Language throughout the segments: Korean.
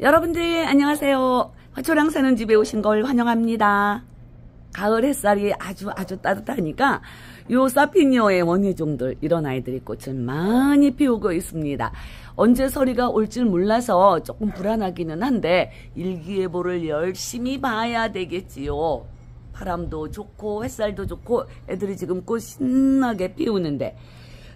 여러분들 안녕하세요. 화초랑 사는 집에 오신 걸 환영합니다. 가을 햇살이 아주 따뜻하니까 요 사피니어의 원예종들 이런 아이들이 꽃을 많이 피우고 있습니다. 언제 서리가 올 줄 몰라서 조금 불안하기는 한데 일기예보를 열심히 봐야 되겠지요. 바람도 좋고 햇살도 좋고 애들이 지금 꽃 신나게 피우는데,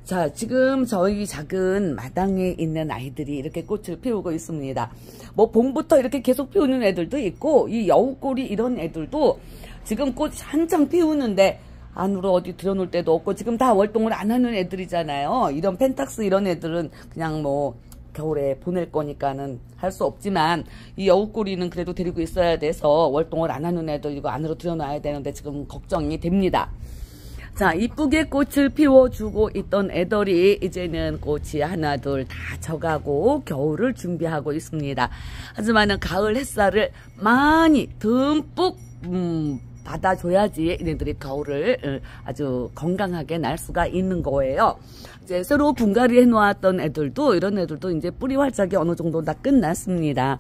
자, 지금 저희 작은 마당에 있는 아이들이 이렇게 꽃을 피우고 있습니다. 뭐 봄부터 이렇게 계속 피우는 애들도 있고, 이 여우꼬리 이런 애들도 지금 꽃 한창 피우는데 안으로 어디 들여놓을 데도 없고, 지금 다 월동을 안 하는 애들이잖아요. 이런 펜탁스 이런 애들은 그냥 뭐 겨울에 보낼 거니까는 할 수 없지만, 이 여우꼬리는 그래도 데리고 있어야 돼서 월동을 안 하는 애들 이거 안으로 들여놔야 되는데 지금 걱정이 됩니다. 자, 이쁘게 꽃을 피워주고 있던 애들이 이제는 꽃이 하나 둘 다 져가고 겨울을 준비하고 있습니다. 하지만은 가을 햇살을 많이 듬뿍 받아줘야지 얘네들이 겨울을 아주 건강하게 날 수가 있는 거예요. 이제 새로 분갈이 해놓았던 애들도, 이런 애들도 이제 뿌리 활착이 어느 정도 다 끝났습니다.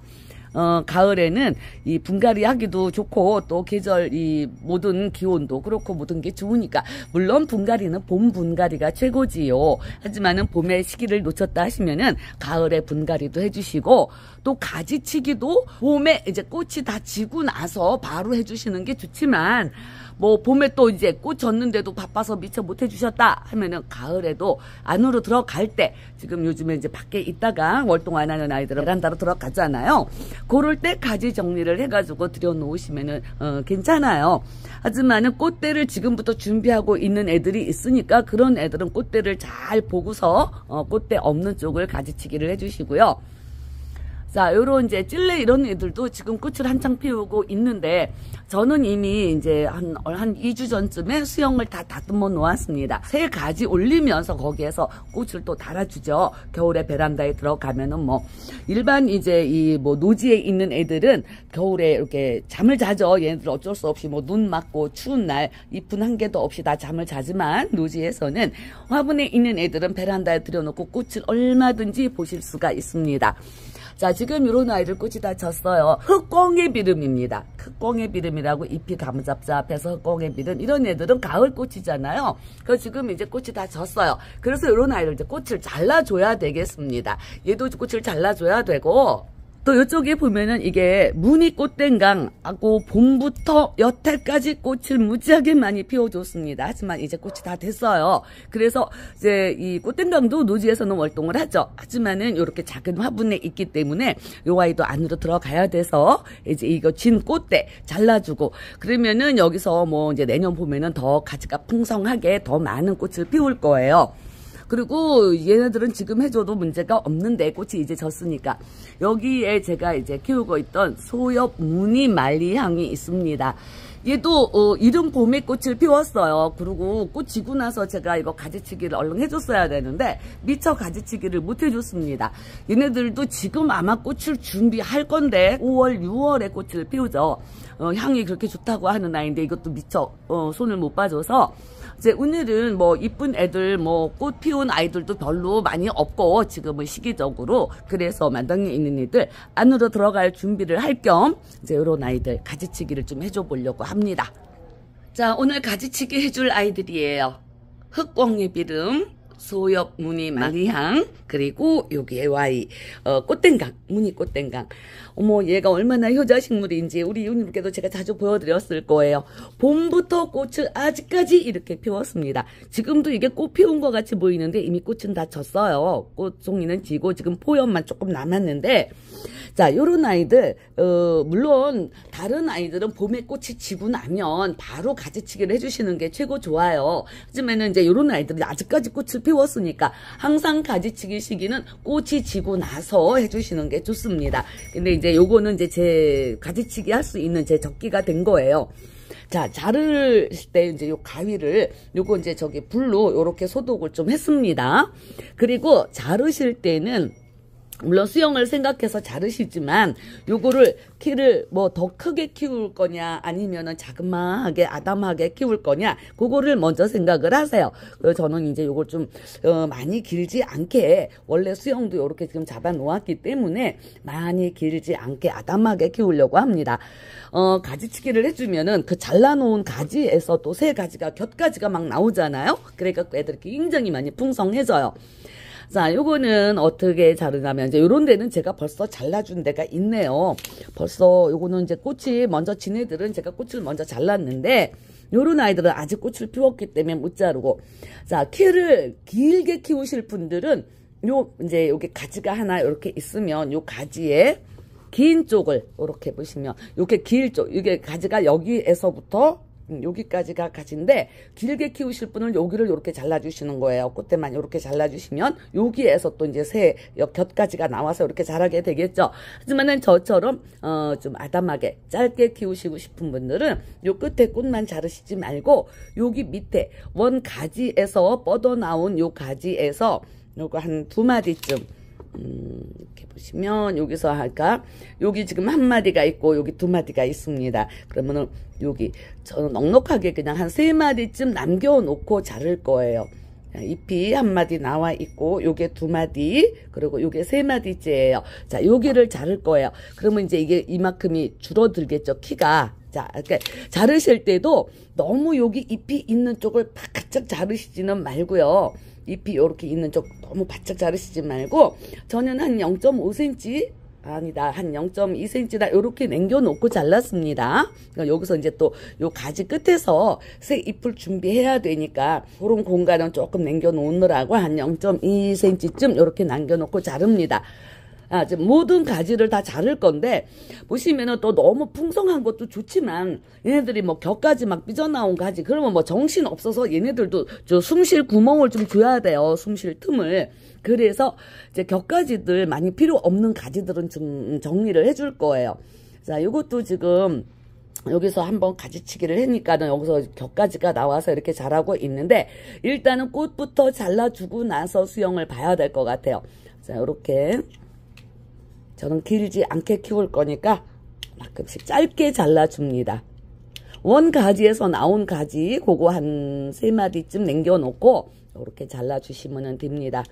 가을에는 이 분갈이 하기도 좋고, 또 계절 이 모든 기온도 그렇고 모든 게 좋으니까, 물론 분갈이는 봄 분갈이가 최고지요. 하지만은 봄의 시기를 놓쳤다 하시면은 가을에 분갈이도 해주시고, 또 가지치기도 봄에 이제 꽃이 다 지고 나서 바로 해주시는 게 좋지만, 뭐 봄에 또 이제 꽃 졌는데도 바빠서 미처 못 해주셨다 하면은 가을에도 안으로 들어갈 때, 지금 요즘에 이제 밖에 있다가 월동 안 하는 아이들은 베란다로 들어가잖아요. 그럴 때 가지 정리를 해가지고 들여놓으시면은 괜찮아요. 하지만은 꽃대를 지금부터 준비하고 있는 애들이 있으니까 그런 애들은 꽃대를 잘 보고서 꽃대 없는 쪽을 가지치기를 해주시고요. 자, 요런 이제 찔레 이런 애들도 지금 꽃을 한창 피우고 있는데, 저는 이미 이제 한 2주 전쯤에 수영을 다 다듬어 놓았습니다. 새 가지 올리면서 거기에서 꽃을 또 달아주죠. 겨울에 베란다에 들어가면은 뭐 일반 이제 이 뭐 노지에 있는 애들은 겨울에 이렇게 잠을 자죠. 얘네들 어쩔 수 없이 뭐 눈 맞고 추운 날 잎은 한 개도 없이 다 잠을 자지만, 노지에서는 화분에 있는 애들은 베란다에 들여놓고 꽃을 얼마든지 보실 수가 있습니다. 자, 지금 이런 아이들 꽃이 다 졌어요. 흑꽁의 비름입니다. 흑꽁의 비름이라고 잎이 감잡잡해서 흑꽁의 비름. 이런 애들은 가을 꽃이잖아요. 그래서 지금 이제 꽃이 다 졌어요. 그래서 이런 아이들 이제 꽃을 잘라줘야 되겠습니다. 얘도 꽃을 잘라줘야 되고, 또 이쪽에 보면은 이게 무늬 꽃댕강하고 봄부터 여태까지 꽃을 무지하게 많이 피워줬습니다. 하지만 이제 꽃이 다 됐어요. 그래서 이제 이 꽃댕강도 노지에서는 월동을 하죠. 하지만은 이렇게 작은 화분에 있기 때문에 요 아이도 안으로 들어가야 돼서 이제 이거 진 꽃대 잘라주고, 그러면은 여기서 뭐 이제 내년 봄에는 더 가지가 풍성하게 더 많은 꽃을 피울 거예요. 그리고 얘네들은 지금 해줘도 문제가 없는데 꽃이 이제 졌으니까, 여기에 제가 이제 키우고 있던 소엽 무늬 말리향이 있습니다. 얘도 이른 봄에 꽃을 피웠어요. 그리고 꽃 지고 나서 제가 이거 가지치기를 얼른 해줬어야 되는데 미처 가지치기를 못 해줬습니다. 얘네들도 지금 아마 꽃을 준비할 건데 5월, 6월에 꽃을 피우죠. 향이 그렇게 좋다고 하는 아이인데 이것도 미처 손을 못 봐줘서, 이제 오늘은 뭐 이쁜 애들 뭐 꽃 피운 아이들도 별로 많이 없고 지금은 시기적으로, 그래서 마당에 있는 애들 안으로 들어갈 준비를 할 겸 이제 이런 아이들 가지치기를 좀 해줘 보려고 합니다. 자, 오늘 가지치기 해줄 아이들이에요. 흑꽁의 비름, 소엽 무늬 말리향, 그리고 여기 애와이 꽃댕강, 무늬 꽃댕강. 어머, 얘가 얼마나 효자식물인지 우리 이웃님께도 제가 자주 보여드렸을 거예요. 봄부터 꽃을 아직까지 이렇게 피웠습니다. 지금도 이게 꽃 피운 것 같이 보이는데 이미 꽃은 다 졌어요. 꽃송이는 지고 지금 포엽만 조금 남았는데, 자, 요런 아이들, 물론 다른 아이들은 봄에 꽃이 지고 나면 바로 가지치기를 해주시는 게 최고 좋아요. 하지만은 이제 요런 아이들이 아직까지 꽃을 피웠으니까 항상 가지치기 시기는 꽃이 지고 나서 해주시는 게 좋습니다. 근데 이제 요거는 이제 제 가지치기 할 수 있는 제 적기가 된 거예요. 자, 자를 때 이제 요 가위를, 요거 이제 불로 요렇게 소독을 좀 했습니다. 그리고 자르실 때는 물론 수영을 생각해서 자르시지만 요거를 키를 뭐 더 크게 키울 거냐 아니면은 자그마하게 아담하게 키울 거냐 그거를 먼저 생각을 하세요. 그래서 저는 이제 요걸 좀 많이 길지 않게 원래 수영도 요렇게 지금 잡아 놓았기 때문에 많이 길지 않게 아담하게 키우려고 합니다. 가지치기를 해주면은 그 잘라놓은 가지에서 또 새 가지가 곁가지가 막 나오잖아요. 그러니까 애들이 굉장히 많이 풍성해져요. 자, 요거는 어떻게 자르냐면, 이제 요런 데는 제가 벌써 잘라준 데가 있네요. 벌써 요거는 이제 꽃이 먼저 진 애들은 제가 꽃을 먼저 잘랐는데, 요런 아이들은 아직 꽃을 피웠기 때문에 못 자르고. 자, 키를 길게 키우실 분들은, 이제 여기 가지가 하나 이렇게 있으면, 요 가지에 긴 쪽을, 이렇게 보시면, 요게 길 쪽, 이게 가지가 여기에서부터 여기까지가 가지인데 길게 키우실 분은 여기를 이렇게 잘라주시는 거예요. 꽃대만 이렇게 잘라주시면 여기에서 또 이제 새 곁가지가 나와서 이렇게 자라게 되겠죠. 하지만은 저처럼 좀 아담하게 짧게 키우시고 싶은 분들은 요 끝에 꽃만 자르시지 말고 여기 밑에 원 가지에서 뻗어나온 요 가지에서 요거 한 2마디쯤 이렇게 보시면 여기서 할까 여기 지금 1마디가 있고 여기 2마디가 있습니다. 그러면은 여기 저는 넉넉하게 그냥 한 3마디쯤 남겨놓고 자를 거예요. 잎이 1마디 나와 있고 요게 2마디 그리고 요게 3마디째예요. 자, 여기를 자를 거예요. 그러면 이제 이게 이만큼이 줄어들겠죠, 키가. 자, 이렇게 자르실 때도 너무 여기 잎이 있는 쪽을 바짝 자르시지는 말고요. 잎이 이렇게 있는 쪽 너무 바짝 자르시지 말고 저는 한 0.5cm 아니다 한 0.2cm다 이렇게 남겨놓고 잘랐습니다. 그러니까 여기서 이제 또 요 가지 끝에서 새 잎을 준비해야 되니까 그런 공간은 조금 남겨놓느라고 한 0.2cm쯤 이렇게 남겨놓고 자릅니다. 지금 모든 가지를 다 자를 건데 보시면은 또 너무 풍성한 것도 좋지만 얘네들이 뭐 곁가지 막 삐져나온 가지 그러면 뭐 정신 없어서 얘네들도 숨 쉴 구멍을 좀 줘야 돼요. 숨 쉴 틈을. 그래서 이제 곁가지들 많이 필요 없는 가지들은 좀 정리를 해줄 거예요. 자, 요것도 지금 여기서 한번 가지치기를 하니까는 여기서 곁가지가 나와서 이렇게 자라고 있는데 일단은 꽃부터 잘라주고 나서 수영을 봐야 될 것 같아요. 자, 요렇게 저는 길지 않게 키울 거니까 가끔씩 짧게 잘라줍니다. 원 가지에서 나온 가지 그거 한 3마디쯤 남겨놓고 이렇게 잘라주시면 됩니다.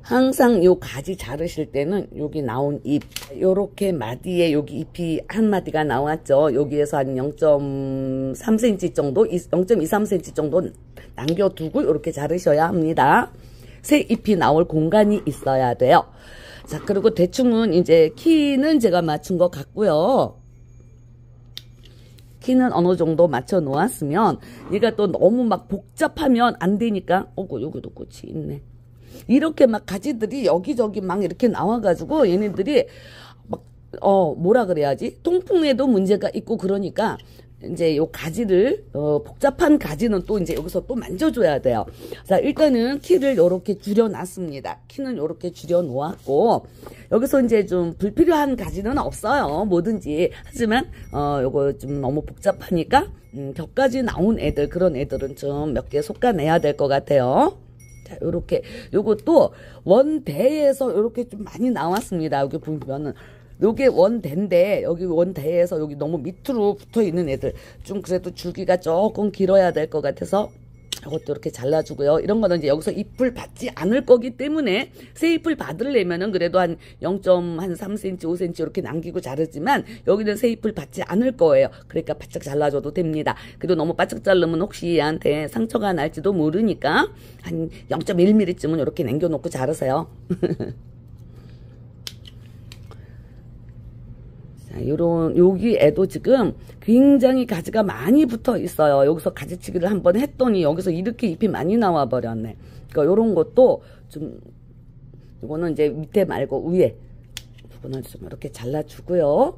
항상 요 가지 자르실 때는 여기 나온 잎 요렇게 마디에 여기 잎이 1마디가 나왔죠. 여기에서 한 0.3cm 정도 0.23cm 정도 남겨두고 이렇게 자르셔야 합니다. 새 잎이 나올 공간이 있어야 돼요. 자, 그리고 대충은 이제 키는 제가 맞춘 것 같고요. 키는 어느 정도 맞춰 놓았으면 얘가 또 너무 막 복잡하면 안 되니까 여기도 꽃이 있네. 이렇게 막 가지들이 여기저기 막 이렇게 나와가지고 얘네들이 막 뭐라 그래야지 통풍에도 문제가 있고 그러니까 이제 요 가지를 복잡한 가지는 또 이제 여기서 또 만져줘야 돼요. 자, 일단은 키를 요렇게 줄여놨습니다. 키는 요렇게 줄여놓았고 여기서 이제 좀 불필요한 가지는 없어요. 뭐든지. 하지만 요거 좀 너무 복잡하니까 겹가지 나온 애들 그런 애들은 좀 몇 개 솎아내야 될 것 같아요. 자, 요렇게 요것도 원대에서 요렇게 좀 많이 나왔습니다. 여기 보면은 요게 원대인데 여기 원대에서 여기 너무 밑으로 붙어 있는 애들 좀 그래도 줄기가 조금 길어야 될 것 같아서 이것도 이렇게 잘라주고요. 이런 거는 이제 여기서 잎을 받지 않을 거기 때문에 새 잎을 받으려면은 그래도 한 0.3cm, 5cm 이렇게 남기고 자르지만 여기는 새 잎을 받지 않을 거예요. 그러니까 바짝 잘라줘도 됩니다. 그래도 너무 바짝 자르면 혹시 얘한테 상처가 날지도 모르니까 한 0.1mm쯤은 이렇게 남겨놓고 자르세요. 자, 여기 애도 지금 굉장히 가지가 많이 붙어 있어요. 여기서 가지치기를 한번 했더니 여기서 이렇게 잎이 많이 나와 버렸네. 그러니까 요런 것도 좀, 이거는 이제 밑에 말고 위에 부분을 좀 이렇게 잘라주고요.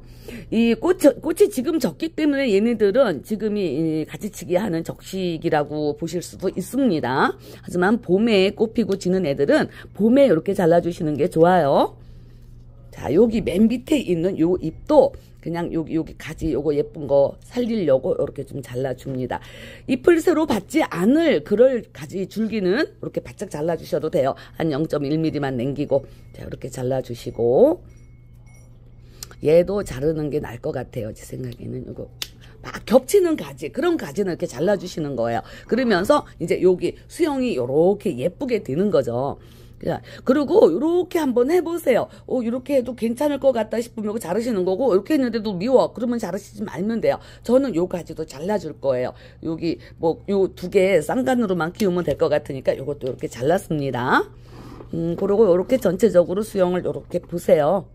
이 꽃이 지금 적기 때문에 얘네들은 지금이 가지치기 하는 적시기라고 보실 수도 있습니다. 하지만 봄에 꽃 피고 지는 애들은 봄에 이렇게 잘라주시는 게 좋아요. 자, 여기 맨 밑에 있는 요 잎도 그냥 여기 가지 요거 예쁜 거 살리려고 이렇게 좀 잘라줍니다. 잎을 새로 받지 않을 그럴 가지 줄기는 이렇게 바짝 잘라주셔도 돼요. 한 0.1mm만 남기고 자 이렇게 잘라주시고 얘도 자르는 게 나을 것 같아요. 제 생각에는 이거 막 겹치는 가지 그런 가지는 이렇게 잘라주시는 거예요. 그러면서 이제 여기 수영이 이렇게 예쁘게 되는 거죠. 그리고 이렇게 한번 해보세요. 이렇게 해도 괜찮을 것 같다 싶으면 자르시는 거고 이렇게 했는데도 미워 그러면 자르시지 말면 돼요. 저는 요 가지도 잘라줄 거예요. 여기 뭐 요 두 개 쌍간으로만 키우면 될 것 같으니까 요것도 이렇게 잘랐습니다. 그리고 이렇게 전체적으로 수영을 이렇게 보세요.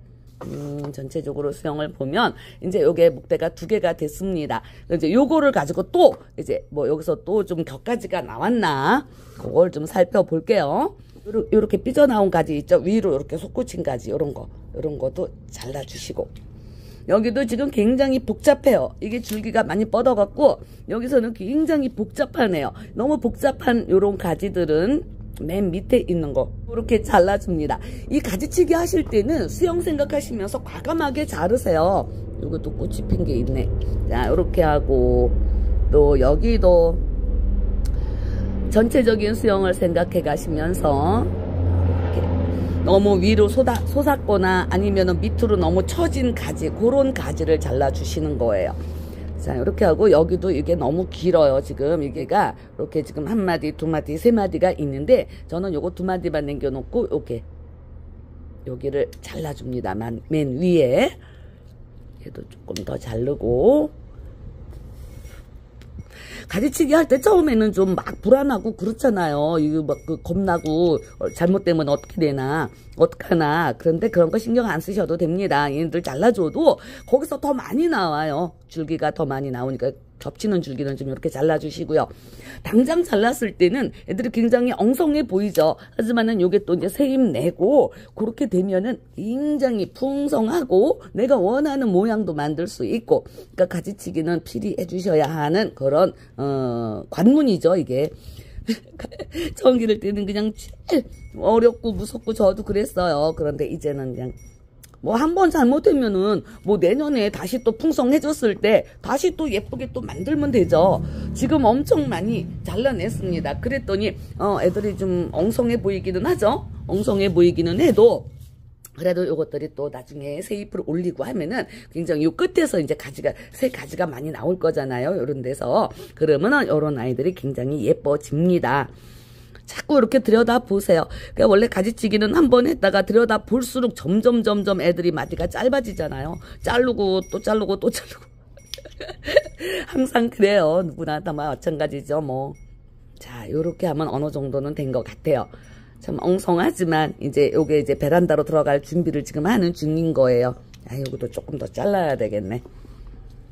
전체적으로 수영을 보면 이제 요게 목대가 2개가 됐습니다. 이제 요거를 가지고 또 이제 뭐 여기서 또 좀 격가지가 나왔나 그걸 좀 살펴볼게요. 요렇게 삐져나온 가지 있죠. 위로 이렇게 솟구친 가지 이런 것도 잘라주시고 여기도 지금 굉장히 복잡해요. 이게 줄기가 많이 뻗어갖고 여기서는 굉장히 복잡하네요. 너무 복잡한 요런 가지들은 맨 밑에 있는 거 이렇게 잘라줍니다. 이 가지치기 하실 때는 수영 생각하시면서 과감하게 자르세요. 요것도 꽃이 핀 게 있네. 자 이렇게 하고 또 여기도 전체적인 수영을 생각해 가시면서 이렇게 너무 위로 솟았거나 아니면 밑으로 너무 처진 가지 그런 가지를 잘라주시는 거예요. 자 이렇게 하고 여기도 이게 너무 길어요. 지금 이게가 이렇게 지금 1마디 2마디 3마디가 있는데 저는 요거 2마디만 남겨놓고 이렇게 여기를 잘라줍니다. 맨 위에 얘도 조금 더 자르고 가지치기 할 때 처음에는 좀 막 불안하고 그렇잖아요. 이거 막 겁나고 잘못되면 어떻게 되나 어떡하나. 그런데 그런 거 신경 안 쓰셔도 됩니다. 얘네들 잘라줘도 거기서 더 많이 나와요. 줄기가 더 많이 나오니까 겹치는 줄기는 좀 이렇게 잘라주시고요. 당장 잘랐을 때는 애들이 굉장히 엉성해 보이죠. 하지만은 요게 또 이제 새잎 내고 그렇게 되면은 굉장히 풍성하고 내가 원하는 모양도 만들 수 있고 그러니까 가지치기는 필히 해주셔야 하는 그런 관문이죠. 이게 처음 기를 때는 그냥 제일 어렵고 무섭고 저도 그랬어요. 그런데 이제는 그냥 뭐 한 번 잘못되면은 뭐 내년에 다시 또 풍성해졌을 때 다시 또 예쁘게 또 만들면 되죠. 지금 엄청 많이 잘라냈습니다. 그랬더니 애들이 좀 엉성해 보이기는 하죠. 엉성해 보이기는 해도 그래도 요것들이 또 나중에 새 잎을 올리고 하면은 굉장히 요 끝에서 이제 새 가지가 많이 나올 거잖아요. 요런 데서. 그러면은 요런 아이들이 굉장히 예뻐집니다. 자꾸 이렇게 들여다보세요. 그러니까 원래 가지치기는 한 번 했다가 들여다볼수록 점점 애들이 마디가 짧아지잖아요. 자르고 또 자르고 또 자르고. 항상 그래요. 누구나 다 마찬가지죠. 뭐. 자, 요렇게 하면 어느 정도는 된 것 같아요. 참 엉성하지만 이제 요게 이제 베란다로 들어갈 준비를 지금 하는 중인 거예요. 요것도 조금 더 잘라야 되겠네.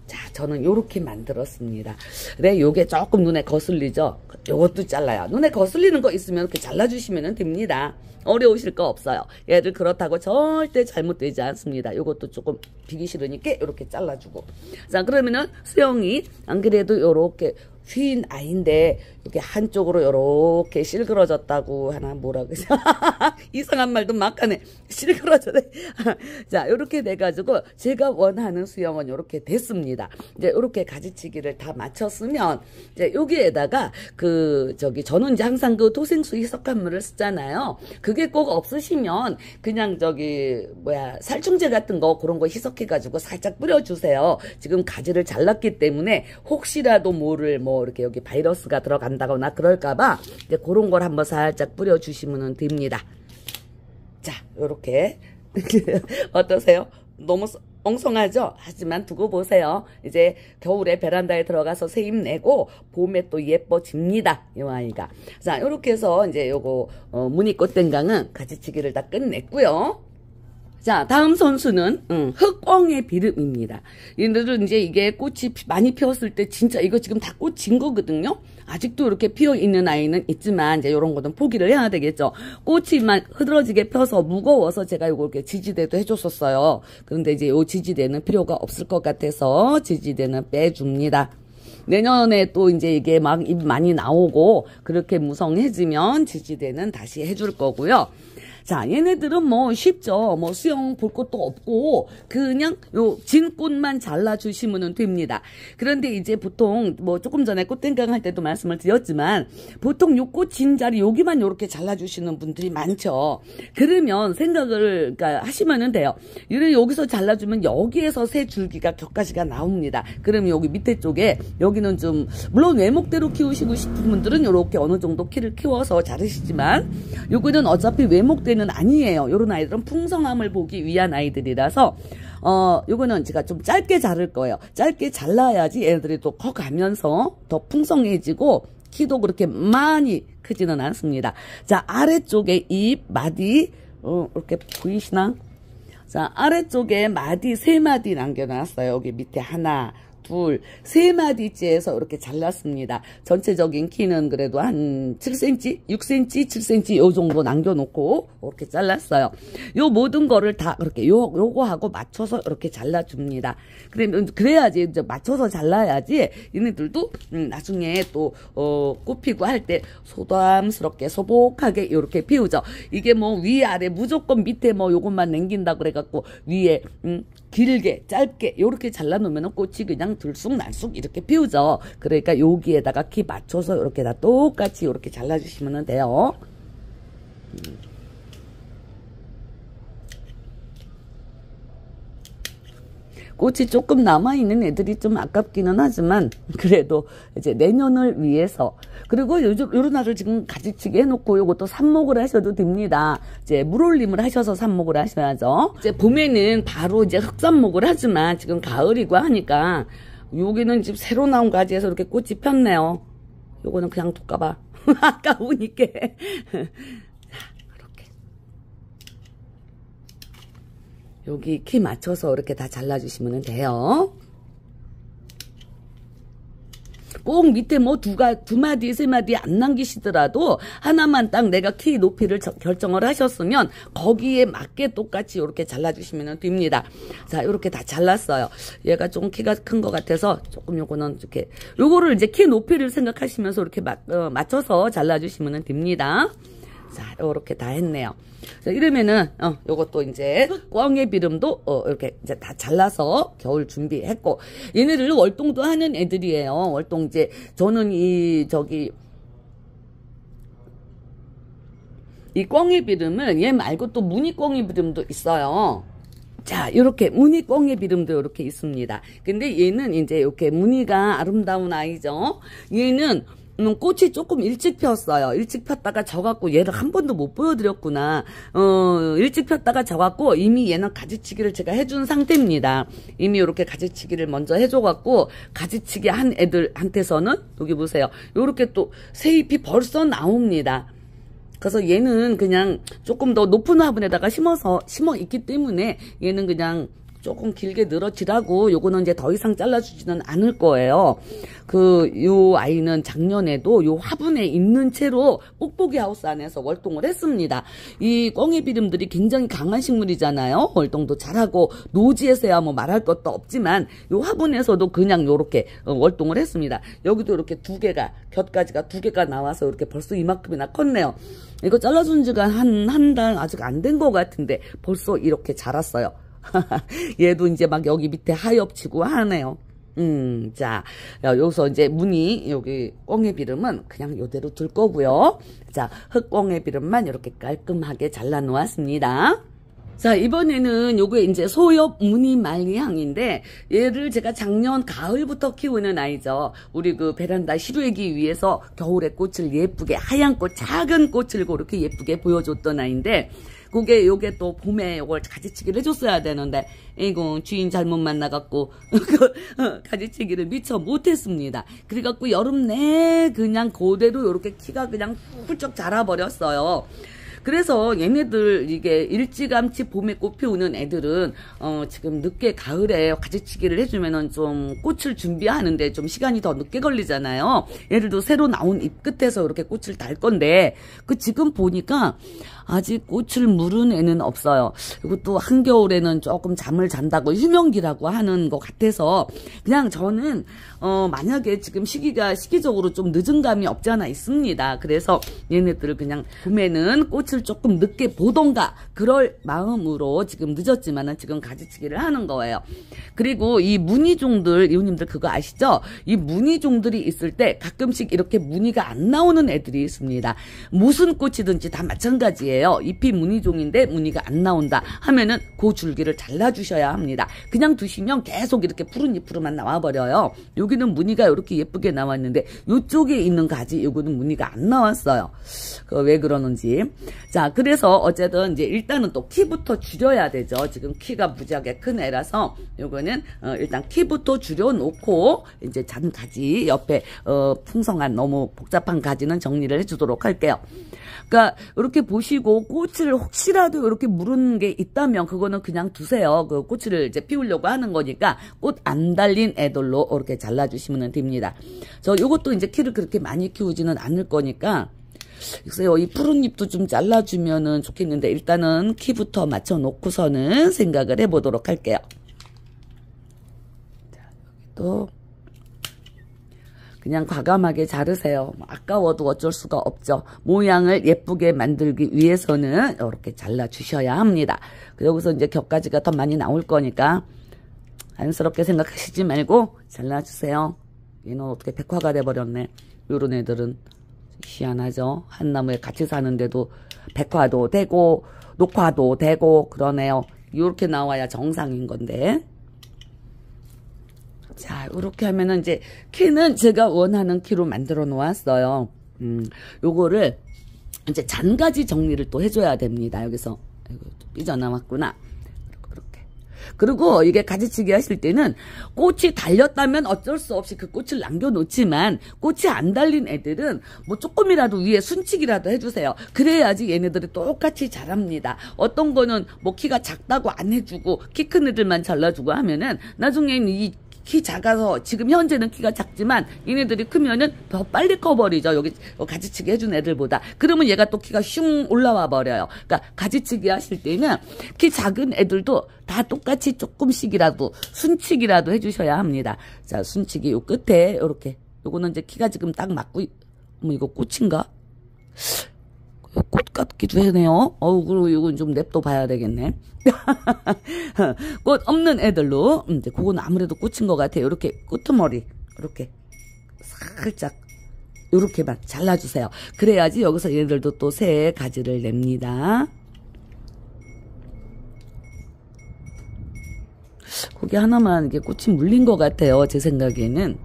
자, 저는 요렇게 만들었습니다. 그래, 요게 조금 눈에 거슬리죠? 요것도 잘라요. 눈에 거슬리는 거 있으면 이렇게 잘라주시면 됩니다. 어려우실 거 없어요. 얘들 그렇다고 절대 잘못되지 않습니다. 요것도 조금 비기 싫으니까 이렇게 잘라주고. 자, 그러면은 수영이 안 그래도 요렇게 휜 아이인데 이렇게 한쪽으로 요렇게 실그러졌다고 하나 뭐라 그러죠? 이상한 말도 막 하네. 실그러졌네. 자, 요렇게 돼가지고 제가 원하는 수영은 요렇게 됐습니다. 이제 요렇게 가지치기를 다 마쳤으면 이제 여기에다가 저는 이제 항상 그 토생수 희석한물을 쓰잖아요. 그게 꼭 없으시면 그냥 살충제 같은 거 그런 거 희석해가지고 살짝 뿌려주세요. 지금 가지를 잘랐기 때문에 혹시라도 이렇게 여기 바이러스가 들어간다거나 그럴까봐 이제 그런 걸 한번 살짝 뿌려주시면 됩니다. 자, 요렇게 어떠세요? 너무 엉성하죠? 하지만 두고 보세요. 이제 겨울에 베란다에 들어가서 새잎 내고 봄에 또 예뻐집니다. 이 아이가. 자, 요렇게 해서 이제 요거 무늬꽃 땡강은 가지치기를 다 끝냈고요. 자, 다음 선수는 흑광의 비름입니다. 얘네들은 이제 이게 꽃이 많이 피었을 때 진짜 이거 지금 다 꽃인 거거든요. 아직도 이렇게 피어 있는 아이는 있지만 이제 이런 거는 포기를 해야 되겠죠. 꽃이만 흐드러지게 펴서 무거워서 제가 이거 이렇게 지지대도 해줬었어요. 그런데 이제 요 지지대는 필요가 없을 것 같아서 지지대는 빼줍니다. 내년에 또 이제 이게 막 잎 많이 나오고 그렇게 무성해지면 지지대는 다시 해줄 거고요. 자, 얘네들은 뭐 쉽죠. 뭐 수영 볼 것도 없고 그냥 요 진꽃만 잘라주시면 됩니다. 그런데 이제 보통 뭐 조금 전에 꽃땡강 할 때도 말씀을 드렸지만 보통 요 꽃 진 자리 여기만 요렇게 잘라주시는 분들이 많죠. 그러면 생각을 그러니까 하시면은 돼요. 여기서 잘라주면 여기에서 새 줄기가 격가지가 나옵니다. 그러면 여기 밑에 쪽에 여기는 좀 물론 외목대로 키우시고 싶은 분들은 요렇게 어느 정도 키를 키워서 자르시지만 요거는 어차피 외목대 는 아니에요. 요런 아이들은 풍성함을 보기 위한 아이들이라서 요거는 제가 좀 짧게 자를 거예요. 짧게 잘라야지 애들이 또 커가면서 더 풍성해지고 키도 그렇게 많이 크지는 않습니다. 자, 아래쪽에 잎 마디 이렇게 보이시나? 자, 아래쪽에 마디 3마디 남겨놨어요. 여기 밑에 하나 둘, 3마디째에서 이렇게 잘랐습니다. 전체적인 키는 그래도 한 7cm, 6cm, 7cm 요 정도 남겨놓고 이렇게 잘랐어요. 요 모든 거를 다 그렇게 요거하고 맞춰서 이렇게 잘라줍니다. 그래야지 이제 맞춰서 잘라야지 얘네들도 나중에 또 꽃 피고 할 때 소담스럽게 소복하게 이렇게 피우죠. 이게 뭐 위아래 무조건 밑에 뭐 요것만 남긴다 그래갖고 위에 길게 짧게 요렇게 잘라놓으면 꽃이 그냥 들쑥날쑥 이렇게 피우죠. 그러니까 여기에다가 키 맞춰서 이렇게 다 똑같이 이렇게 잘라주시면 돼요. 꽃이 조금 남아있는 애들이 좀 아깝기는 하지만 그래도 이제 내년을 위해서 그리고 요런 날을 지금 가지치기 해놓고 요것도 삽목을 하셔도 됩니다. 이제 물올림을 하셔서 삽목을 하셔야죠. 이제 봄에는 바로 이제 흑삽목을 하지만 지금 가을이고 하니까 여기는 지금 새로 나온 가지에서 이렇게 꽃이 폈네요. 요거는 그냥 둘까봐 아까우니까. 여기 키 맞춰서 이렇게 다 잘라주시면 돼요. 꼭 밑에 뭐 두 마디, 3마디 안 남기시더라도 하나만 딱 내가 키 높이를 결정을 하셨으면 거기에 맞게 똑같이 이렇게 잘라주시면 됩니다. 자, 이렇게 다 잘랐어요. 얘가 좀 키가 큰 것 같아서 조금 요거는 이렇게 요거를 이제 키 높이를 생각하시면서 이렇게 맞춰서 잘라주시면 됩니다. 자, 요렇게 다 했네요. 자, 이러면은, 요것도 이제, 꽝의 비름도, 이렇게 이제 다 잘라서 겨울 준비했고, 얘네들 월동도 하는 애들이에요. 월동 이제, 저는 이 꽝의 비름은 얘 말고 또 무늬 꽝의 비름도 있어요. 자, 이렇게 무늬 꽝의 비름도 이렇게 있습니다. 근데 얘는 이제 이렇게 무늬가 아름다운 아이죠. 얘는 꽃이 조금 일찍 폈어요. 일찍 폈다가 져갖고 얘를 한 번도 못 보여드렸구나. 일찍 폈다가 져갖고 이미 얘는 가지치기를 제가 해준 상태입니다. 이미 이렇게 가지치기를 먼저 해줘갖고 가지치기 한 애들한테서는 여기 보세요. 요렇게 또 새잎이 벌써 나옵니다. 그래서 얘는 그냥 조금 더 높은 화분에다가 심어 있기 때문에 얘는 그냥 조금 길게 늘어지라고 요거는 이제 더 이상 잘라주지는 않을 거예요. 요 아이는 작년에도 요 화분에 있는 채로 뽁뽁이 하우스 안에서 월동을 했습니다. 이 꽝의 비름들이 굉장히 강한 식물이잖아요. 월동도 잘하고 노지에서야 뭐 말할 것도 없지만 요 화분에서도 그냥 요렇게 월동을 했습니다. 여기도 이렇게 곁가지가 2개가 나와서 이렇게 벌써 이만큼이나 컸네요. 이거 잘라준 지가 한 달 아직 안 된 것 같은데 벌써 이렇게 자랐어요. 얘도 이제 막 여기 밑에 하엽치고 하네요. 자, 여기서 이제 무늬, 여기 꽝의 비름은 그냥 요대로 둘 거고요. 자, 흑꽝의 비름만 이렇게 깔끔하게 잘라 놓았습니다. 자, 이번에는 요게 이제 소엽 무늬 말리향인데, 얘를 제가 작년 가을부터 키우는 아이죠. 우리 베란다 시루하기 위해서 겨울에 꽃을 예쁘게, 하얀 꽃, 작은 꽃을 그렇게 예쁘게 보여줬던 아이인데, 요게 또 봄에 요걸 가지치기를 해줬어야 되는데, 이거 주인 잘못 만나갖고, 가지치기를 미처 못했습니다. 그래갖고 여름 내 그냥 그대로 요렇게 키가 그냥 훌쩍 자라버렸어요. 그래서 얘네들 이게 일찌감치 봄에 꽃 피우는 애들은 지금 늦게 가을에 가지치기를 해주면은 좀 꽃을 준비하는데 좀 시간이 더 늦게 걸리잖아요. 예를 들어 새로 나온 잎 끝에서 이렇게 꽃을 달 건데 지금 보니까 아직 꽃을 물은 애는 없어요. 이것도 한겨울에는 조금 잠을 잔다고 휴명기라고 하는 것 같아서 그냥 저는 만약에 지금 시기적으로 좀 늦은 감이 없지 않아 있습니다. 그래서 얘네들을 그냥 봄에는 꽃을 조금 늦게 보던가 그럴 마음으로 지금 늦었지만은 지금 가지치기를 하는 거예요. 그리고 이 무늬종들, 이웃님들 그거 아시죠? 이 무늬종들이 있을 때 가끔씩 이렇게 무늬가 안 나오는 애들이 있습니다. 무슨 꽃이든지 다 마찬가지예요. 잎이 무늬종인데 무늬가 안 나온다 하면은 그 줄기를 잘라주셔야 합니다. 그냥 두시면 계속 이렇게 푸른 잎으로만 나와버려요. 여기는 무늬가 이렇게 예쁘게 나왔는데 이쪽에 있는 가지 이거는 무늬가 안 나왔어요. 왜 그러는지. 자, 그래서 어쨌든 이제 일단은 또 키부터 줄여야 되죠. 지금 키가 무지하게 큰 애라서 요거는 일단 키부터 줄여놓고 이제 잔 가지 옆에 풍성한 너무 복잡한 가지는 정리를 해주도록 할게요. 그러니까 이렇게 보시고 꽃을 혹시라도 이렇게 물은 게 있다면 그거는 그냥 두세요. 그 꽃을 이제 피우려고 하는 거니까 꽃 안 달린 애들로 이렇게 잘라주시면 됩니다. 저 요것도 이제 키를 그렇게 많이 키우지는 않을 거니까 글쎄요, 이 푸른 잎도 좀 잘라주면은 좋겠는데 일단은 키부터 맞춰 놓고서는 생각을 해보도록 할게요. 자, 여기도 그냥 과감하게 자르세요. 아까워도 어쩔 수가 없죠. 모양을 예쁘게 만들기 위해서는 이렇게 잘라주셔야 합니다. 여기서 이제 겹가지가 더 많이 나올 거니까 안쓰럽게 생각하시지 말고 잘라주세요. 얘는 어떻게 백화가 돼버렸네. 요런 애들은 희한하죠. 한 나무에 같이 사는데도 백화도 되고 녹화도 되고 그러네요. 이렇게 나와야 정상인 건데. 자, 이렇게 하면은 이제 키는 제가 원하는 키로 만들어 놓았어요. 요거를 이제 잔가지 정리를 또 해줘야 됩니다. 여기서 이거 삐져나왔구나. 이렇게. 그리고 이게 가지치기 하실 때는 꽃이 달렸다면 어쩔 수 없이 그 꽃을 남겨놓지만 꽃이 안 달린 애들은 뭐 조금이라도 위에 순치기라도 해주세요. 그래야지 얘네들이 똑같이 자랍니다. 어떤 거는 뭐 키가 작다고 안 해주고 키 큰 애들만 잘라주고 하면은 나중에는 이 키 작아서 지금 현재는 키가 작지만 얘네들이 크면은 더 빨리 커버리죠. 여기 가지치기 해준 애들보다. 그러면 얘가 또 키가 슝 올라와 버려요. 그러니까 가지치기 하실 때는 키 작은 애들도 다 똑같이 조금씩이라도 순치기라도 해주셔야 합니다. 자, 순치기 요 끝에 이렇게 요거는 이제 키가 지금 딱 맞고 이거 꽃인가? 꽃 같기도 하네요. 그리고 이건 좀 냅둬 봐야 되겠네. 꽃 없는 애들로 이제 그거는 아무래도 꽃인 것 같아요. 이렇게 끄트머리 이렇게 살짝 이렇게만 잘라주세요. 그래야지 여기서 얘들도 또 새 가지를 냅니다. 거기 하나만 이게 꽃이 물린 것 같아요. 제 생각에는.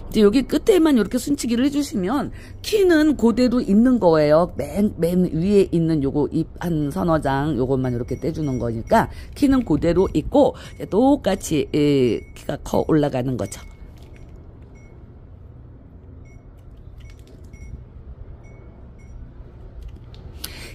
이제 여기 끝에만 이렇게 순치기를 해주시면 키는 그대로 있는 거예요. 맨 위에 있는 요거 잎 한 서너 장 요것만 이렇게 떼주는 거니까 키는 그대로 있고 똑같이 키가 커 올라가는 거죠.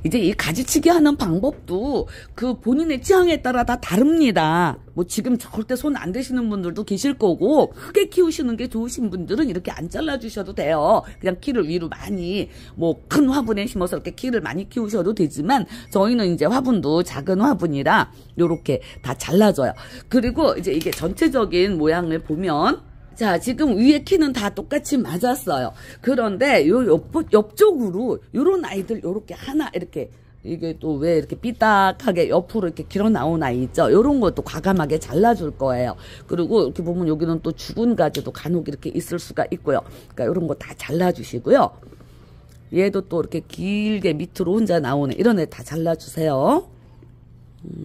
이제 이 가지치기 하는 방법도 그 본인의 취향에 따라 다 다릅니다. 뭐 지금 절대 손 안 대시는 분들도 계실 거고 크게 키우시는 게 좋으신 분들은 이렇게 안 잘라주셔도 돼요. 그냥 키를 위로 많이 뭐 큰 화분에 심어서 이렇게 키를 많이 키우셔도 되지만 저희는 이제 화분도 작은 화분이라 요렇게 다 잘라줘요. 그리고 이제 이게 전체적인 모양을 보면 자, 지금 위에 키는 다 똑같이 맞았어요. 그런데 요 옆쪽으로 요런 아이들 요렇게 하나 이렇게 이게 또 왜 이렇게 삐딱하게 옆으로 이렇게 길어 나온 아이 있죠? 요런 것도 과감하게 잘라줄 거예요. 그리고 이렇게 보면 여기는 또 죽은 가지도 간혹 이렇게 있을 수가 있고요. 그러니까 요런 거 다 잘라주시고요. 얘도 또 이렇게 길게 밑으로 혼자 나오네. 이런 애 다 잘라주세요.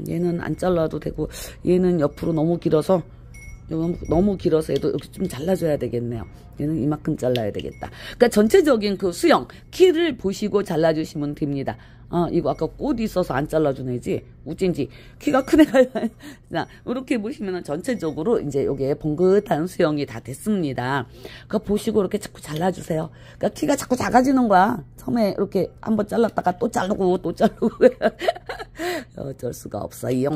얘는 안 잘라도 되고 얘는 옆으로 너무 길어서 너무 길어서 얘도 이렇게 좀 잘라줘야 되겠네요. 얘는 이만큼 잘라야 되겠다. 그러니까 전체적인 그 수영, 키를 보시고 잘라주시면 됩니다. 이거 아까 꽃이 있어서 안 잘라준 애지. 어쩐지 키가 큰 애가. 자, 이렇게 보시면은 전체적으로 이제 요게 봉긋한 수영이 다 됐습니다. 그거 보시고 이렇게 자꾸 잘라주세요. 그러니까 키가 자꾸 작아지는 거야. 처음에 이렇게 한번 잘랐다가 또 자르고 또 자르고. 어쩔 수가 없어요.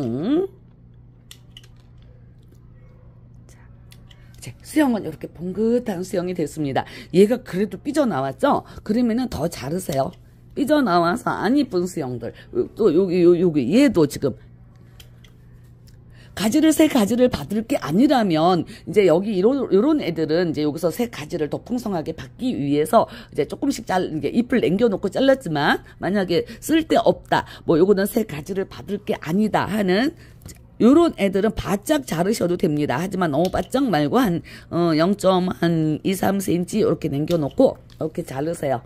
자, 수영은 이렇게 봉긋한 수영이 됐습니다. 얘가 그래도 삐져나왔죠? 그러면은 더 자르세요. 삐져나와서 안 이쁜 수영들. 또 여기 얘도 지금 새 가지를 받을 게 아니라면 이제 여기 요런 애들은 이제 여기서 새 가지를 더 풍성하게 받기 위해서 이제 조금씩 이게 잎을 남겨놓고 잘랐지만 만약에 쓸데 없다. 뭐 요거는 새 가지를 받을 게 아니다 하는 요런 애들은 바짝 자르셔도 됩니다. 하지만 너무 바짝 말고 한 0.2, 3cm 이렇게 남겨놓고 이렇게 자르세요.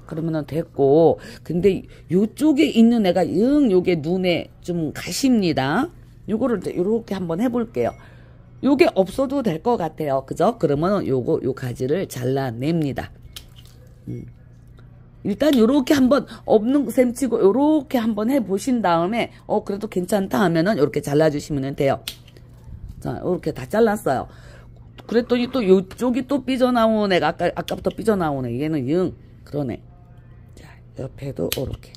그러면은 됐고, 근데 요쪽에 있는 애가 요게 눈에 좀 가십니다. 요거를 이제 요렇게 한번 해볼게요. 요게 없어도 될 것 같아요. 그죠? 그러면은 요 가지를 잘라냅니다. 일단 요렇게 한번 없는 셈 치고 요렇게 한번 해보신 다음에 그래도 괜찮다 하면은 요렇게 잘라주시면 돼요. 자, 요렇게 다 잘랐어요. 그랬더니 또 요쪽이 또 삐져나온 애가 아까부터 삐져나온 애. 얘는 그러네. 옆에도 이렇게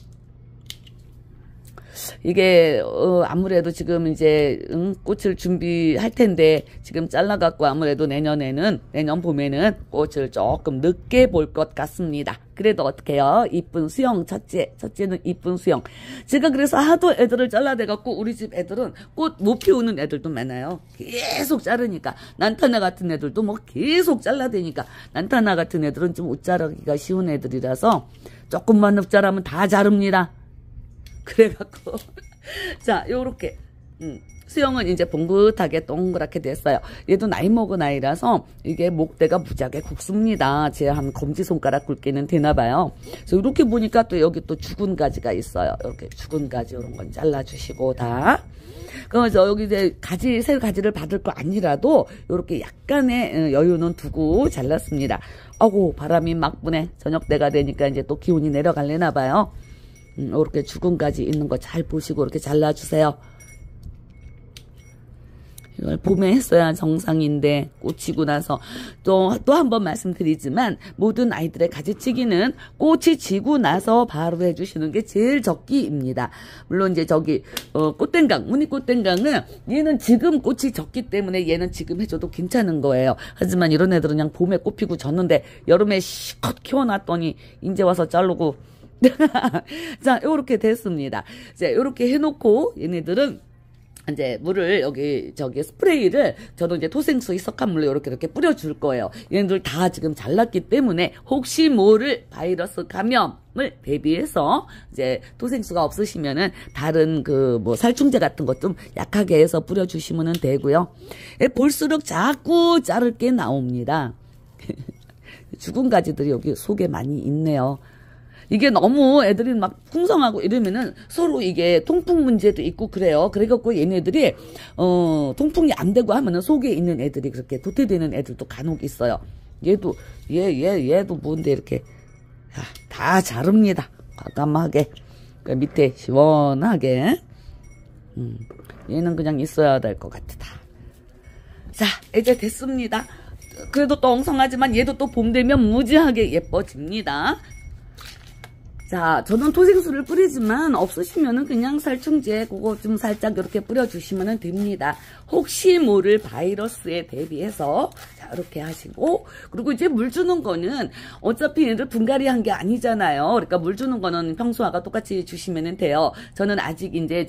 이게 아무래도 지금 이제 꽃을 준비할 텐데 지금 잘라갖고 아무래도 내년 봄에는 꽃을 조금 늦게 볼 것 같습니다. 그래도 어떡해요? 이쁜 수영 첫째는 이쁜 수영. 제가 그래서 하도 애들을 잘라대갖고 우리 집 애들은 꽃 못 피우는 애들도 많아요. 계속 자르니까. 난타나 같은 애들도 뭐 계속 잘라대니까. 난타나 같은 애들은 좀 옷 자르기가 쉬운 애들이라서 조금만 흡자라면 다 자릅니다. 그래갖고 자, 요렇게 수영은 이제 봉긋하게 동그랗게 됐어요. 얘도 나이 먹은 아이라서 이게 목대가 무지하게 굵습니다. 제 한 검지손가락 굵기는 되나봐요. 그래서 이렇게 보니까 또 여기 또 죽은 가지가 있어요. 이렇게 죽은 가지 이런 건 잘라주시고 다. 그래서 여기 이제 새 가지를 받을 거 아니라도 이렇게 약간의 여유는 두고 잘랐습니다. 아고 바람이 막 부네. 저녁 때가 되니까 이제 또 기온이 내려갈래나 봐요. 이렇게 죽은 가지 있는 거 잘 보시고 이렇게 잘라주세요. 이걸 봄에 했어야 정상인데 꽂히고 나서 또 한 번 말씀드리지만 모든 아이들의 가지치기는 꽃이 지고 나서 바로 해주시는 게 제일 적기입니다. 물론 이제 꽃땡강, 무늬꽃땡강은 얘는 지금 꽃이 적기 때문에 얘는 지금 해줘도 괜찮은 거예요. 하지만 이런 애들은 그냥 봄에 꽃 피고 졌는데 여름에 시컷 키워놨더니 이제 와서 자르고 자, 요렇게 됐습니다. 자, 요렇게 해놓고 얘네들은 이제 물을 스프레이를 저도 이제 토생수 희석한 물로 이렇게 뿌려줄 거예요. 얘네들 다 지금 잘랐기 때문에 혹시 모를 바이러스 감염을 대비해서 이제 토생수가 없으시면은 다른 살충제 같은 것 좀 약하게 해서 뿌려주시면 되고요. 볼수록 자꾸 자를 게 나옵니다. 죽은 가지들이 여기 속에 많이 있네요. 이게 너무 애들이 막 풍성하고 이러면은 서로 이게 통풍 문제도 있고 그래요. 그래갖고 얘네들이 통풍이 안 되고 하면은 속에 있는 애들이 그렇게 도태되는 애들도 간혹 있어요. 얘도 뭔데 이렇게 다 자릅니다. 과감하게 밑에 시원하게. 얘는 그냥 있어야 될 것 같다. 자, 이제 됐습니다. 그래도 또 엉성하지만 얘도 또 봄 되면 무지하게 예뻐집니다. 자, 저는 토생수를 뿌리지만 없으시면은 그냥 살충제 그거 좀 살짝 이렇게 뿌려주시면 됩니다. 혹시 모를 바이러스에 대비해서 자, 이렇게 하시고, 그리고 이제 물 주는 거는 어차피 얘들 분갈이 한 게 아니잖아요. 그러니까 물 주는 거는 평소와 똑같이 주시면 돼요. 저는 아직 이제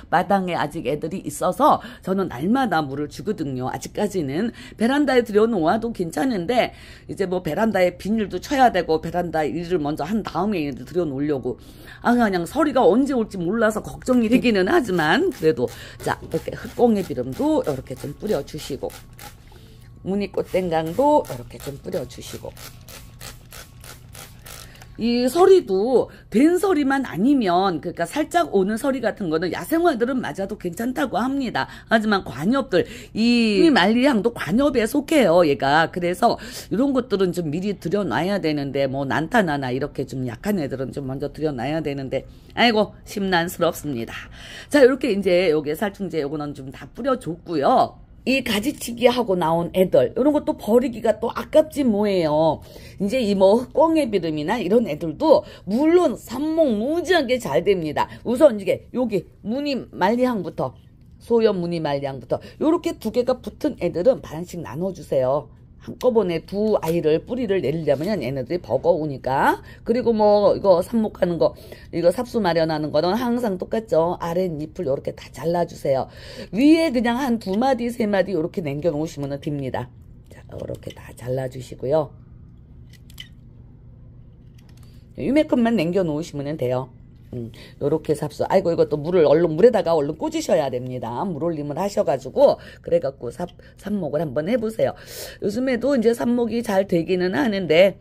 마당에 아직 애들이 있어서 저는 날마다 물을 주거든요. 아직까지는 베란다에 들여놓아도 괜찮은데 이제 베란다에 비닐도 쳐야 되고 베란다에 일을 먼저 한 다음에 얘들 들여놓으려고 그냥 서리가 언제 올지 몰라서 걱정이 되기는 하지만 그래도 자, 이렇게 흑공의 비름도 이렇게 좀 뿌려주시고 무늬꽃 땡강도 이렇게 좀 뿌려주시고 이 서리도 된 서리만 아니면, 그러니까 살짝 오는 서리 같은 거는 야생화들은 맞아도 괜찮다고 합니다. 하지만 관엽들, 이 말리향도 관엽에 속해요, 얘가. 그래서 이런 것들은 좀 미리 들여놔야 되는데, 뭐 난타나나 이렇게 좀 약한 애들은 좀 먼저 들여놔야 되는데, 아이고 심란스럽습니다. 자, 이렇게 이제 요게 살충제 요거는 좀 다 뿌려줬고요. 이 가지치기 하고 나온 애들, 이런 것도 버리기가 또 아깝지 뭐예요. 이제 이 뭐 꽁애비름이나 이런 애들도 물론 삽목 무지하게 잘 됩니다. 우선 이게 여기 무늬 말리향부터, 소염 무늬 말리향부터 요렇게 두 개가 붙은 애들은 반씩 나눠주세요. 한꺼번에 두 아이를 뿌리를 내리려면 얘네들이 버거우니까. 그리고 뭐 이거 삽목하는 거, 이거 삽수 마련하는 거는 항상 똑같죠. 아랫잎을 이렇게 다 잘라주세요. 위에 그냥 한 두 마디 세 마디 이렇게 남겨 놓으시면 됩니다. 자, 이렇게 다 잘라주시고요. 이만큼만 남겨 놓으시면 돼요. 요렇게 삽수. 아이고, 이것도 물에다가 얼른 꽂으셔야 됩니다. 물올림을 하셔가지고, 그래갖고 삽목을 한번 해보세요. 요즘에도 이제 삽목이 잘 되기는 하는데,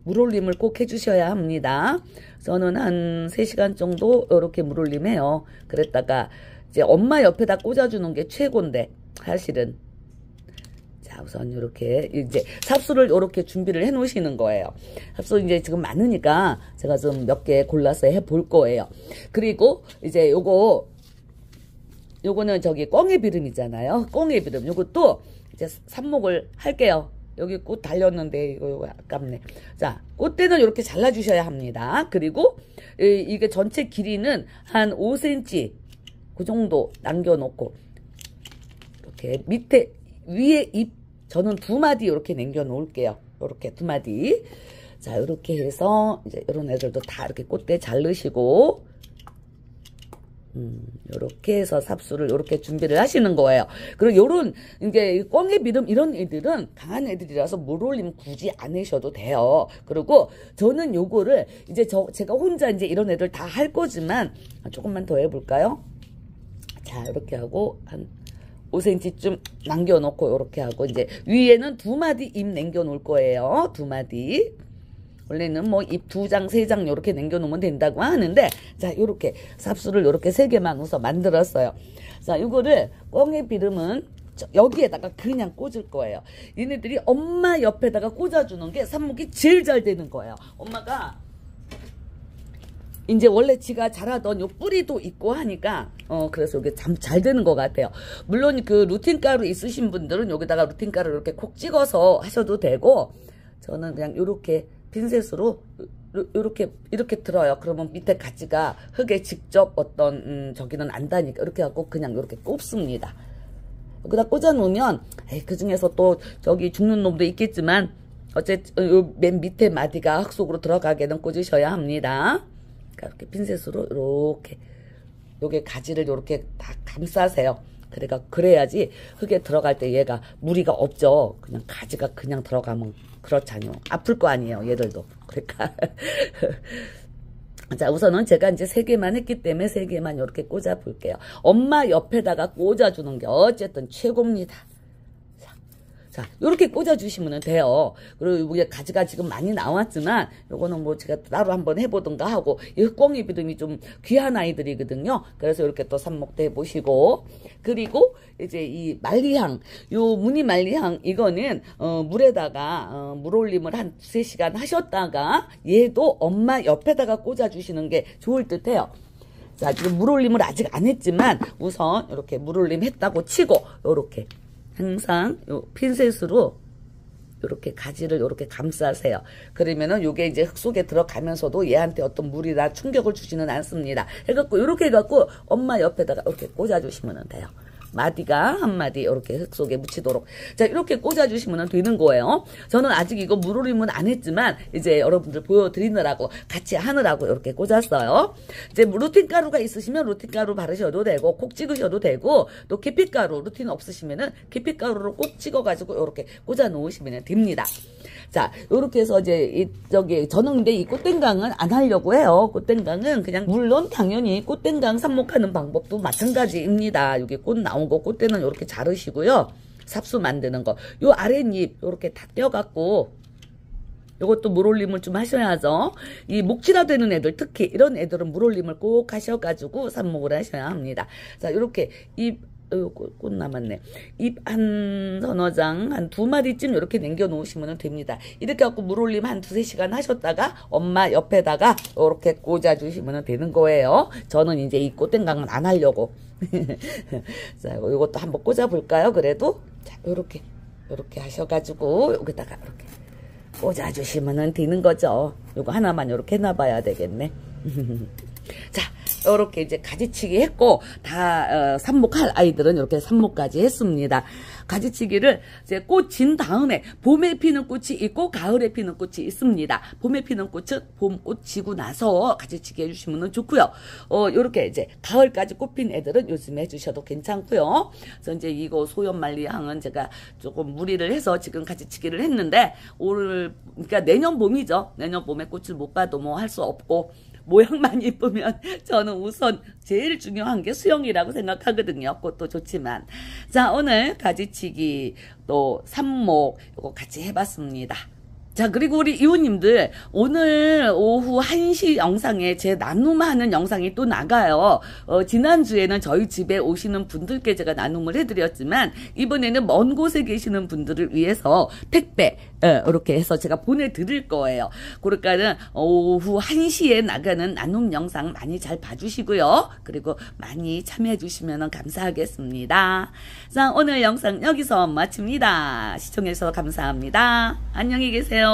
물올림을 꼭 해주셔야 합니다. 저는 한 3시간 정도 요렇게 물올림 해요. 그랬다가, 이제 엄마 옆에다 꽂아주는 게 최고인데, 사실은. 자, 우선 요렇게 이제 삽수를 요렇게 준비를 해 놓으시는 거예요. 삽수 이제 지금 많으니까 제가 좀 몇 개 골라서 해 볼 거예요. 그리고 이제 요거는 저기 꽁애비름이잖아요. 꽁애비름. 요것도 이제 삽목을 할게요. 여기 꽃 달렸는데 이거 아깝네. 자, 꽃대는 이렇게 잘라 주셔야 합니다. 그리고 이게 전체 길이는 한 5cm 그 정도 남겨 놓고 이렇게 밑에 위에 잎 저는 두 마디 이렇게 남겨 놓을게요. 이렇게 두 마디. 자, 이렇게 해서 이제 이런 애들도 다 이렇게 꽃대 자르시고, 이렇게 해서 삽수를 이렇게 준비를 하시는 거예요. 그리고 요런 이제 꽁애비름 이런 애들은 강한 애들이라서 물올림 굳이 안 하셔도 돼요. 그리고 저는 요거를 이제 제가 혼자 이제 이런 애들 다 할 거지만 조금만 더 해볼까요? 자, 이렇게 하고 한 5cm쯤 남겨놓고 이렇게 하고 이제 위에는 두 마디 잎 남겨놓을 거예요. 두 마디. 원래는 뭐 잎 2장 3장 이렇게 남겨놓으면 된다고 하는데, 자, 요렇게 삽수를 요렇게 3개만 우선 만들었어요. 자, 이거를 꽁애비름은 여기에다가 그냥 꽂을 거예요. 얘네들이 엄마 옆에다가 꽂아주는 게 삽목이 제일 잘 되는 거예요. 엄마가 이제 원래 지가 자라던 요 뿌리도 있고 하니까 그래서 이게 참 잘 되는 것 같아요. 물론 그 루틴가루 있으신 분들은 여기다가 루틴가루 이렇게 콕 찍어서 하셔도 되고, 저는 그냥 요렇게 핀셋으로 이렇게 들어요. 그러면 밑에 가지가 흙에 직접 어떤 저기는 안 닿으니까 이렇게 갖고 그냥 이렇게 꼽습니다. 여기다 꽂아 놓으면 그 중에서 또 저기 죽는 놈도 있겠지만 어쨌든 맨 밑에 마디가 흙 속으로 들어가게는 꽂으셔야 합니다. 이렇게 핀셋으로 이렇게 요게 가지를 이렇게 다 감싸세요. 그래야지 흙에 들어갈 때 얘가 무리가 없죠. 그냥 가지가 그냥 들어가면 그렇잖요. 아플 거 아니에요, 얘들도. 그러니까 자, 우선은 제가 이제 3개만 했기 때문에 3개만 이렇게 꽂아 볼게요. 엄마 옆에다가 꽂아주는 게 어쨌든 최고입니다. 자, 요렇게 꽂아주시면 돼요. 그리고 이게 가지가 지금 많이 나왔지만, 요거는 뭐 제가 따로 한번 해보던가 하고, 이 꽁애비름이 좀 귀한 아이들이거든요. 그래서 이렇게 또 삽목도 해보시고, 그리고 이제 이 말리향, 요 무늬 말리향, 이거는, 물에다가, 물올림을 한 2~3시간 하셨다가, 얘도 엄마 옆에다가 꽂아주시는 게 좋을 듯 해요. 자, 지금 물올림을 아직 안 했지만, 우선 이렇게 물올림 했다고 치고, 요렇게. 항상 요 핀셋으로 이렇게 가지를 이렇게 감싸세요. 그러면은 요게 이제 흙 속에 들어가면서도 얘한테 어떤 물이나 충격을 주지는 않습니다. 해갖고 이렇게 해갖고 엄마 옆에다가 이렇게 꽂아주시면 돼요. 마디가 한 마디 이렇게 흙 속에 묻히도록. 자, 이렇게 꽂아주시면 되는 거예요. 저는 아직 이거 물올림은 안 했지만 이제 여러분들 보여드리느라고 같이 하느라고 이렇게 꽂았어요. 이제 루틴가루가 있으시면 루틴가루 바르셔도 되고 콕 찍으셔도 되고, 또 계피가루 루틴 없으시면은 계피가루로 꼭 찍어가지고 이렇게 꽂아 놓으시면 됩니다. 자, 요렇게 해서 이제 저는 근데 이 꽃땡강은 안 하려고 해요. 꽃땡강은 그냥 물론 당연히 꽃땡강 삽목하는 방법도 마찬가지입니다. 여기 꽃 나온 거 꽃대는 요렇게 자르시고요. 삽수 만드는 거. 요 아랫잎 요렇게 다 떼어갖고 요것도 물올림을 좀 하셔야죠. 이 목치라 되는 애들, 특히 이런 애들은 물올림을 꼭 하셔가지고 삽목을 하셔야 합니다. 자, 요렇게 꽃 남았네. 잎 한 서너 장, 한 2마리쯤 이렇게 남겨 놓으시면 됩니다. 이렇게 갖고 물올림 한 2-3시간 하셨다가 엄마 옆에다가 이렇게 꽂아주시면 되는 거예요. 저는 이제 이 꽃댕강은 안 하려고. 자, 이것도 한번 꽂아볼까요? 그래도. 자, 요렇게 하셔가지고 여기다가 이렇게 꽂아주시면 되는 거죠. 요거 하나만 이렇게 해놔봐야 되겠네. 자, 이렇게 이제 가지치기 했고, 다, 삽목할 아이들은 이렇게 삽목까지 했습니다. 가지치기를 이제 꽃 진 다음에, 봄에 피는 꽃이 있고, 가을에 피는 꽃이 있습니다. 봄에 피는 꽃은 봄꽃 지고 나서 가지치기 해주시면 좋고요. 요렇게 이제 가을까지 꽃핀 애들은 요즘에 해주셔도 괜찮고요. 그래서 이제 이거 소연말리향은 제가 조금 무리를 해서 지금 가지치기를 했는데, 그러니까 내년 봄이죠. 내년 봄에 꽃을 못 봐도 뭐 할 수 없고, 모양만 이쁘면 저는 우선 제일 중요한 게 수영이라고 생각하거든요. 꽃도 좋지만. 자, 오늘 가지치기 또 삽목 이거 같이 해봤습니다. 자, 그리고 우리 이웃님들 오늘 오후 1시 영상에 제 나눔하는 영상이 또 나가요. 지난주에는 저희 집에 오시는 분들께 제가 나눔을 해드렸지만 이번에는 먼 곳에 계시는 분들을 위해서 택배 이렇게 해서 제가 보내드릴 거예요. 그러니까는 오후 1시에 나가는 나눔 영상 많이 잘 봐주시고요. 그리고 많이 참여해 주시면 감사하겠습니다. 자, 오늘 영상 여기서 마칩니다. 시청해 주셔서 감사합니다. 안녕히 계세요.